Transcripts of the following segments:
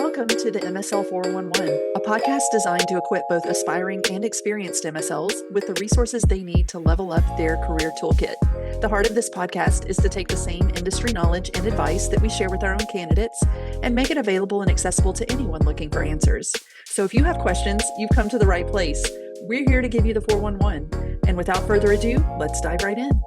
Welcome to the MSL 411, a podcast designed to equip both aspiring and experienced MSLs with the resources they need to level up their career toolkit. The heart of this podcast is to take the same industry knowledge and advice that we share with our own candidates and make it available and accessible to anyone looking for answers. So if you have questions, you've come to the right place. We're here to give you the 411. And without further ado, let's dive right in.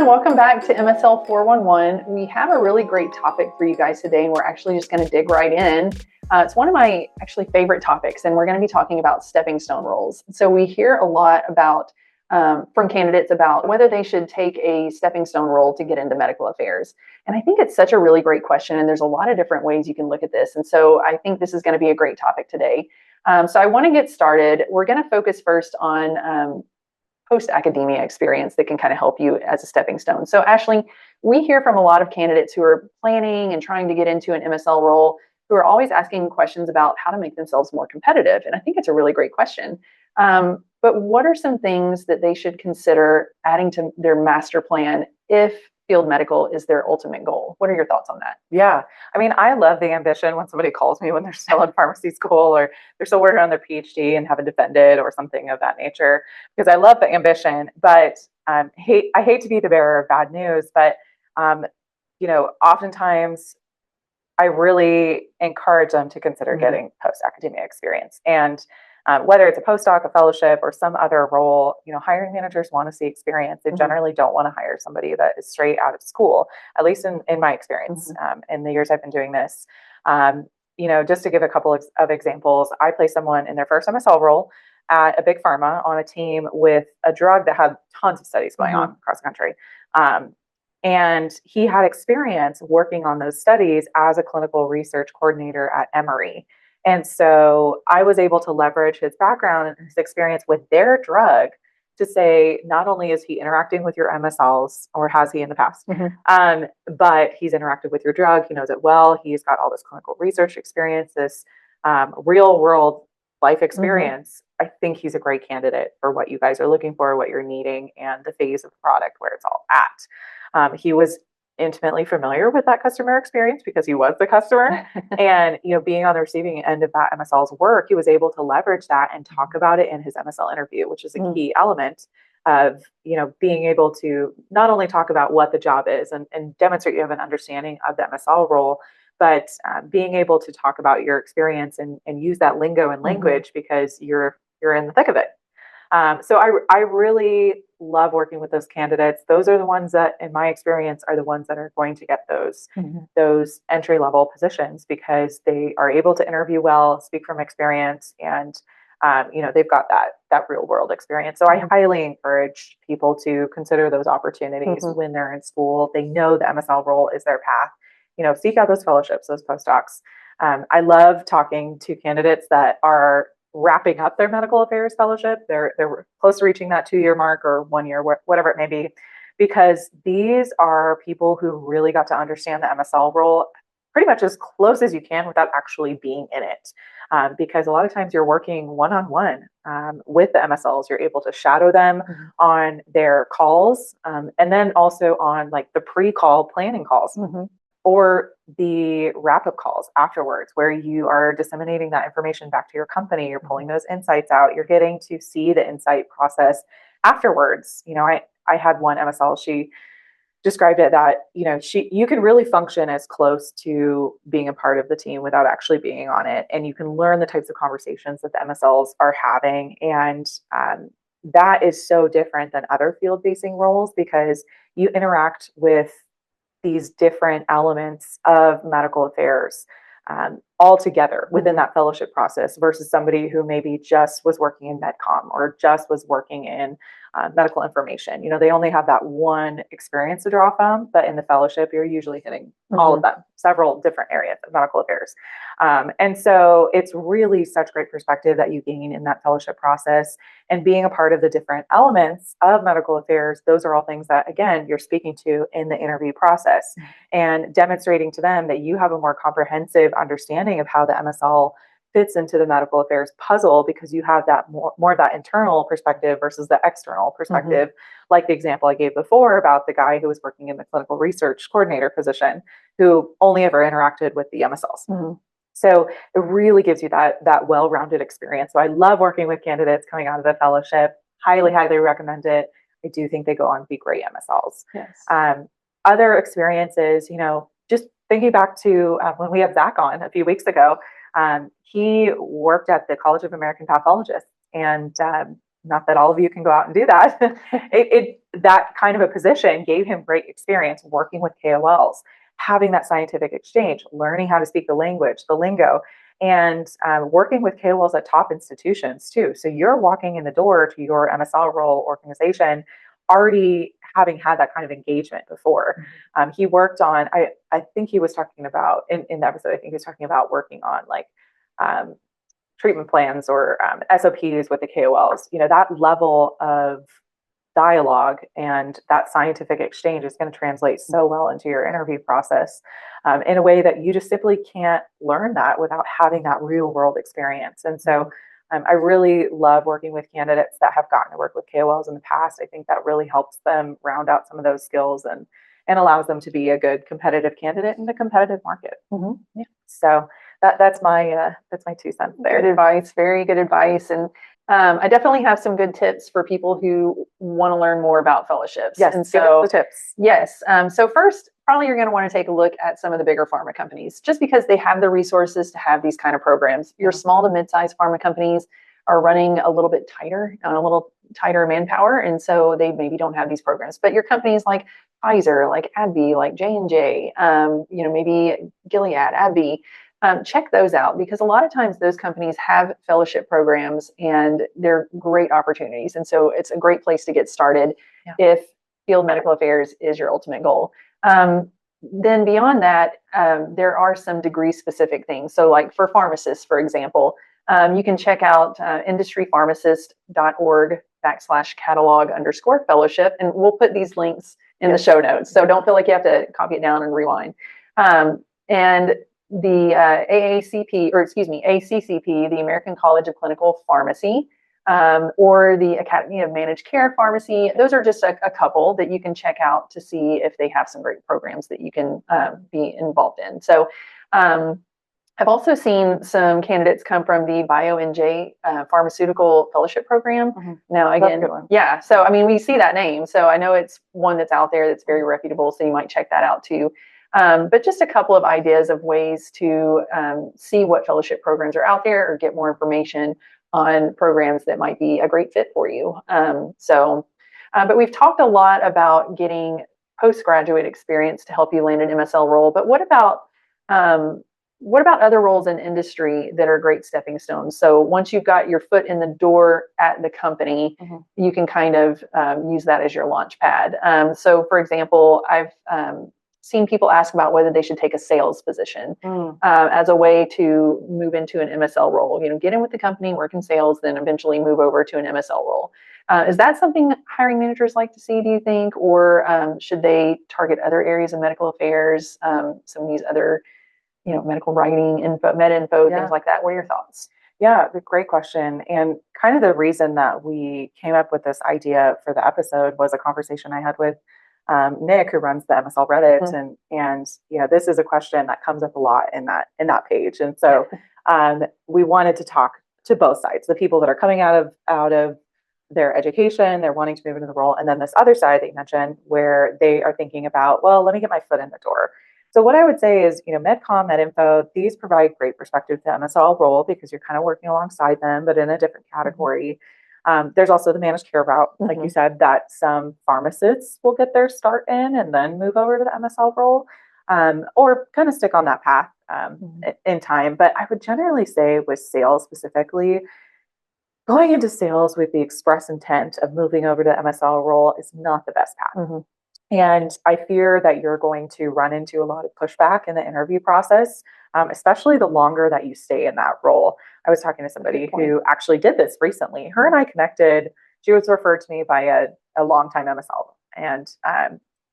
Welcome back to MSL 411. We have a really great topic for you guys today, and we're actually just going to dig right in. It's one of my actually favorite topics, and we're going to be talking about stepping stone roles. So we hear a lot about from candidates about whether they should take a stepping stone role to get into medical affairs. And I think it's such a really great question, and there's a lot of different ways you can look at this. And so I think this is going to be a great topic today. So I want to get started. We're going to focus first on post-academia experience that can kind of help you as a stepping stone. So Ashley, we hear from a lot of candidates who are planning and trying to get into an MSL role who are always asking questions about how to make themselves more competitive. And I think it's a really great question. But what are some things that they should consider adding to their master plan if field medical is their ultimate goal? What are your thoughts on that? Yeah. I mean, I love the ambition when somebody calls me when they're still in pharmacy school or they're still working on their PhD and haven't defended or something of that nature, because I love the ambition, but I hate to be the bearer of bad news, but oftentimes I really encourage them to consider getting post-academia experience. And whether it's a postdoc, a fellowship, or some other role, hiring managers want to see experience. They generally don't want to hire somebody that is straight out of school, at least in my experience, in the years I've been doing this. Just to give a couple of examples, I placed someone in their first MSL role at a big pharma on a team with a drug that had tons of studies going on across the country. And he had experience working on those studies as a clinical research coordinator at Emory. And so I was able to leverage his background and his experience with their drug to say, not only is he interacting with your MSLs, or has he in the past, but he's interacted with your drug. He knows it well. He's got all this clinical research experience, this real world life experience. I think he's a great candidate for what you guys are looking for, what you're needing, and the phase of the product where it's all at. He was intimately familiar with that customer experience because he was the customer. And, being on the receiving end of that MSL's work, he was able to leverage that and talk about it in his MSL interview, which is a key element of, being able to not only talk about what the job is and demonstrate you have an understanding of the MSL role, but being able to talk about your experience and use that lingo and language because you're in the thick of it. So I really love working with those candidates. Those are the ones that, in my experience, are the ones that are going to get those entry-level positions because they are able to interview well, speak from experience, and they've got that real-world experience. So I highly encourage people to consider those opportunities when they're in school. They know the MSL role is their path. Seek out those fellowships, those postdocs. I love talking to candidates that are wrapping up their medical affairs fellowship. They're close to reaching that 2-year mark or 1 year, whatever it may be, because these are people who really got to understand the MSL role pretty much as close as you can without actually being in it. Because a lot of times you're working one-on-one with the MSLs. You're able to shadow them on their calls and then also on like the pre-call planning calls. Or the wrap-up calls afterwards, where you are disseminating that information back to your company. You're pulling those insights out. You're getting to see the insight process afterwards. I had one MSL. She described it that you can really function as close to being a part of the team without actually being on it, and you can learn the types of conversations that the MSLs are having, and that is so different than other field-facing roles because you interact with these different elements of medical affairs all together within that fellowship process versus somebody who maybe just was working in medcom or just was working in medical information. They only have that one experience to draw from, but in the fellowship, you're usually hitting all of them, several different areas of medical affairs. And so it's really such great perspective that you gain in that fellowship process and being a part of the different elements of medical affairs. Those are all things that, again, you're speaking to in the interview process and demonstrating to them that you have a more comprehensive understanding of how the MSL fits into the medical affairs puzzle because you have that more of that internal perspective versus the external perspective. Like the example I gave before about the guy who was working in the clinical research coordinator position who only ever interacted with the MSLs. So it really gives you that well-rounded experience. So I love working with candidates coming out of the fellowship. Highly, highly recommend it. I do think they go on to be great MSLs. Yes. Other experiences, just thinking back to when we had Zach on a few weeks ago, he worked at the College of American Pathologists, and not that all of you can go out and do that. That kind of a position gave him great experience working with KOLs, having that scientific exchange, learning how to speak the language, the lingo, and working with KOLs at top institutions too. So you're walking in the door to your MSL role organization already having had that kind of engagement before. He worked on, I think he was talking about in the episode, I think he was talking about working on like treatment plans or SOPs with the KOLs. That level of dialogue and that scientific exchange is going to translate so well into your interview process in a way that you just simply can't learn that without having that real world experience. And so I really love working with candidates that have gotten to work with KOLs in the past. I think that really helps them round out some of those skills and allows them to be a good competitive candidate in the competitive market. Yeah. So that's my 2 cents there. Good advice. Very good advice. And I definitely have some good tips for people who want to learn more about fellowships. Yes, and give us the tips. Yes. So first, probably you're going to want to take a look at some of the bigger pharma companies, just because they have the resources to have these kind of programs. Your small to mid-sized pharma companies are running a little bit tighter, on a little tighter manpower, and so they maybe don't have these programs. But your companies like Pfizer, like AbbVie, like J&J, maybe Gilead, AbbVie, check those out, because a lot of times those companies have fellowship programs and they're great opportunities. And so it's a great place to get started if field medical affairs is your ultimate goal. Then beyond that, there are some degree specific things. So like for pharmacists, for example, you can check out industrypharmacist.org/catalog_fellowship. And we'll put these links in the show notes. So don't feel like you have to copy it down and rewind. And the ACCP, the American College of Clinical Pharmacy, or the Academy of Managed Care Pharmacy. Those are just a couple that you can check out to see if they have some great programs that you can be involved in. So I've also seen some candidates come from the BioNJ Pharmaceutical Fellowship Program. Now, again, so I mean, we see that name. So I know it's one that's out there that's very reputable. So you might check that out too. But just a couple of ideas of ways to see what fellowship programs are out there or get more information on programs that might be a great fit for you. But we've talked a lot about getting postgraduate experience to help you land an MSL role. But what about other roles in industry that are great stepping stones? So once you've got your foot in the door at the company, you can kind of use that as your launch pad. So for example, I've seen people ask about whether they should take a sales position as a way to move into an MSL role. Get in with the company, work in sales, then eventually move over to an MSL role. Is that something hiring managers like to see, do you think? Or should they target other areas of medical affairs, some of these other, medical writing, med info, things like that? What are your thoughts? Yeah, great question. And kind of the reason that we came up with this idea for the episode was a conversation I had with Nick, who runs the MSL Reddit, and this is a question that comes up a lot in that page. And so we wanted to talk to both sides, the people that are coming out of their education, they're wanting to move into the role, and then this other side that you mentioned where they are thinking about, well, let me get my foot in the door. So what I would say is, MedCom, MedInfo, these provide great perspective to MSL role because you're kind of working alongside them, but in a different category. There's also the managed care route, like you said, that some pharmacists will get their start in and then move over to the MSL role, or kind of stick on that path in time. But I would generally say with sales specifically, going into sales with the express intent of moving over to the MSL role is not the best path. And I fear that you're going to run into a lot of pushback in the interview process, especially the longer that you stay in that role. I was talking to somebody who actually did this recently. Her and I connected. She was referred to me by a longtime MSL, and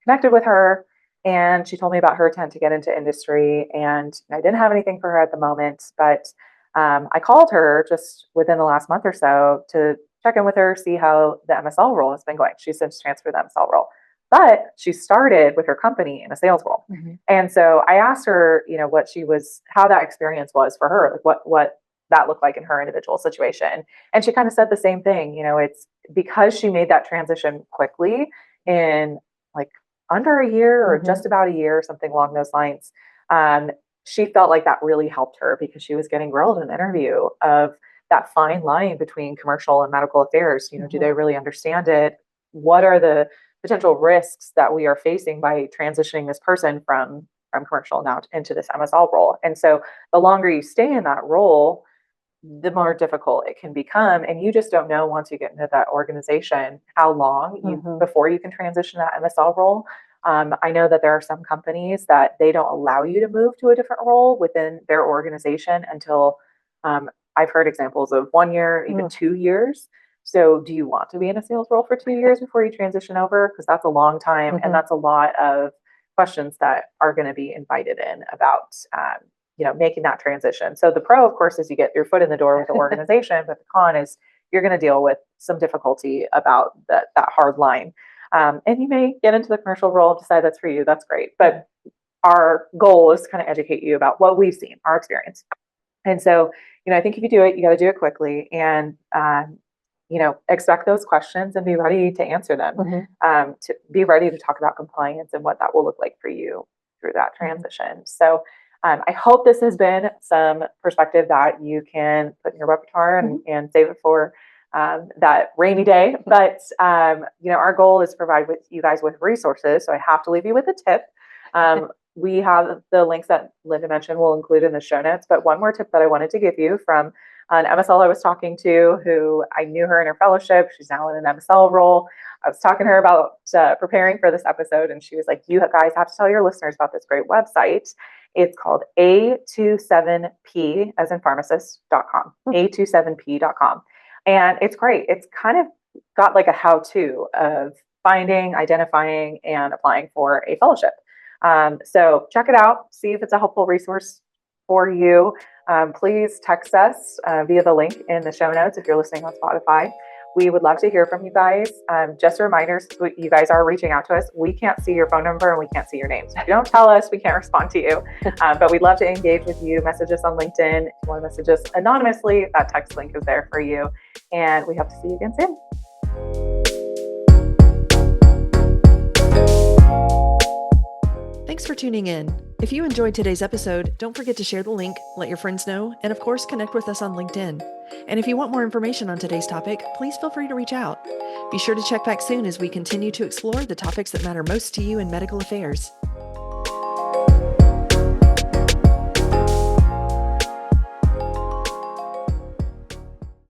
connected with her. And she told me about her intent to get into industry. And I didn't have anything for her at the moment, but I called her just within the last month or so to check in with her, see how the MSL role has been going. She's since transferred the MSL role, but she started with her company in a sales role. And so I asked her, how that experience was for her, like what that looked like in her individual situation. And she kind of said the same thing. It's because she made that transition quickly in like under a year or just about a year, something along those lines. She felt like that really helped her because she was getting grilled in an interview of that fine line between commercial and medical affairs. Do they really understand it? What are the potential risks that we are facing by transitioning this person from commercial now into this MSL role? And so the longer you stay in that role, the more difficult it can become. And you just don't know once you get into that organization how long before you can transition that MSL role. I know that there are some companies that they don't allow you to move to a different role within their organization until I've heard examples of 1 year, even 2 years. So do you want to be in a sales role for 2 years before you transition over? Because that's a long time and that's a lot of questions that are going to be invited in about making that transition. So the pro, of course, is you get your foot in the door with the organization, but the con is you're going to deal with some difficulty about that hard line. And you may get into the commercial role and decide that's for you. That's great. But our goal is to kind of educate you about what we've seen, our experience. And so, I think if you do it, you got to do it quickly and, expect those questions and be ready to answer them, to be ready to talk about compliance and what that will look like for you through that transition. So I hope this has been some perspective that you can put in your repertoire and save it for that rainy day. But, our goal is to provide with you guys with resources. So I have to leave you with a tip. We have the links that Linda mentioned we'll include in the show notes. But one more tip that I wanted to give you from an MSL I was talking to who I knew her in her fellowship. She's now in an MSL role. I was talking to her about preparing for this episode, and she was like, you guys have to tell your listeners about this great website. It's called A27P, as in pharmacist.com, A27P.com. And it's great. It's kind of got like a how-to of finding, identifying, and applying for a fellowship. So check it out, see if it's a helpful resource for you. Please text us via the link in the show notes if you're listening on Spotify. We would love to hear from you guys. Just a reminder, you guys are reaching out to us. We can't see your phone number and we can't see your names. If you don't tell us, we can't respond to you. But we'd love to engage with you. Message us on LinkedIn. If you want to message us anonymously, that text link is there for you. And we hope to see you again soon. Thanks for tuning in. If you enjoyed today's episode, don't forget to share the link, let your friends know, and of course, connect with us on LinkedIn. And if you want more information on today's topic, please feel free to reach out. Be sure to check back soon as we continue to explore the topics that matter most to you in medical affairs.